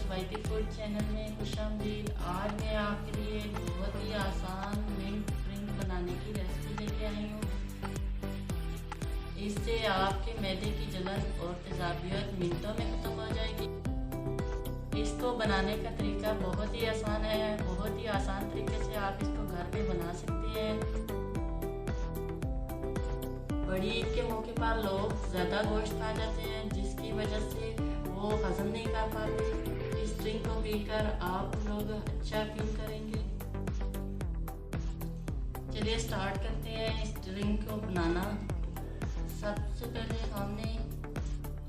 YT food channel में खुशामदीद। आज मैं आपके लिए बहुत ही आसान मिंट ड्रिंक बनाने की रेसिपी लेके आई हूँ। इससे आपके मैदे की जलन और तेजाबियत मिनटों में ख़त्म हो जाएगी। इसको बनाने का तरीका बहुत ही आसान है। बहुत ही आसान तरीके से आप इसको घर पे बना सकते हैं। बड़ी ईद के मौके पर लोग ज़्यादा गोश्त खा जाते हैं, जिसकी वजह से वो हजम नहीं कर पाते। इस ड्रिंक को पीकर आप लोग अच्छा फील करेंगे। चलिए स्टार्ट करते हैं इस ड्रिंक को बनाना। सबसे पहले हमने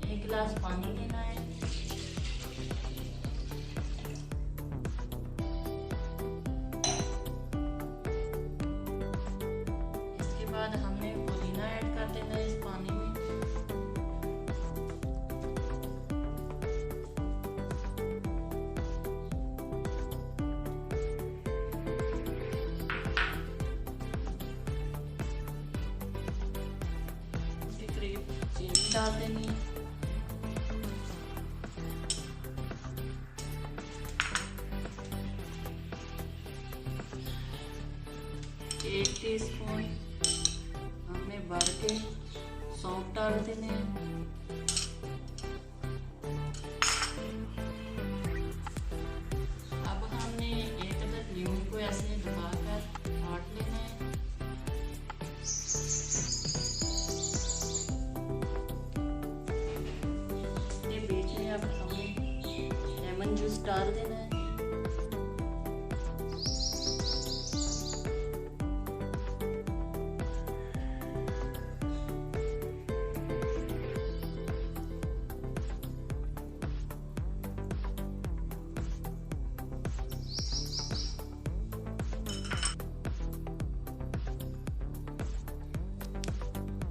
1 गिलास पानी लेना है। इसके बाद हमने पुदीना ऐड कर देना है इस पानी में। चीनी डाल देनी है। एक टीस्पून हमने भर के सौंफ डाल देने हैं। अब हमने एक अदद लीमू को ऐसे दबाकर काट लेना है। अब हमें लेमन जूस डाल देना है।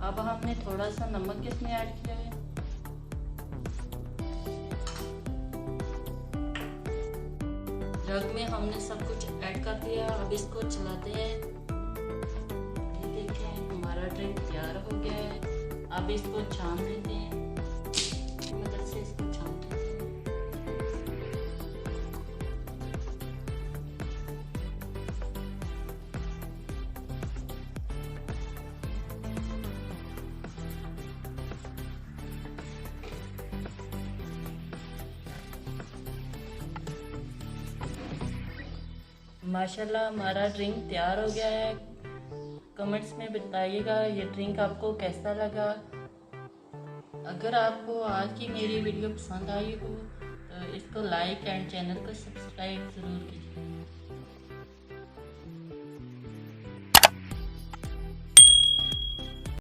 अब हमने थोड़ा सा नमक इसमें ऐड किया है। जग में हमने सब कुछ ऐड कर दिया। अब इसको चलाते हैं। ये देखें हमारा ड्रिंक तैयार हो गया है। अब इसको छान लेते हैं। मदद से इसको छान लेते हैं। माशाल्लाह हमारा ड्रिंक तैयार हो गया है। कमेंट्स में बताइएगा ये ड्रिंक आपको कैसा लगा। अगर आपको आज की मेरी वीडियो पसंद आई हो तो इसको लाइक एंड चैनल को सब्सक्राइब ज़रूर कीजिए।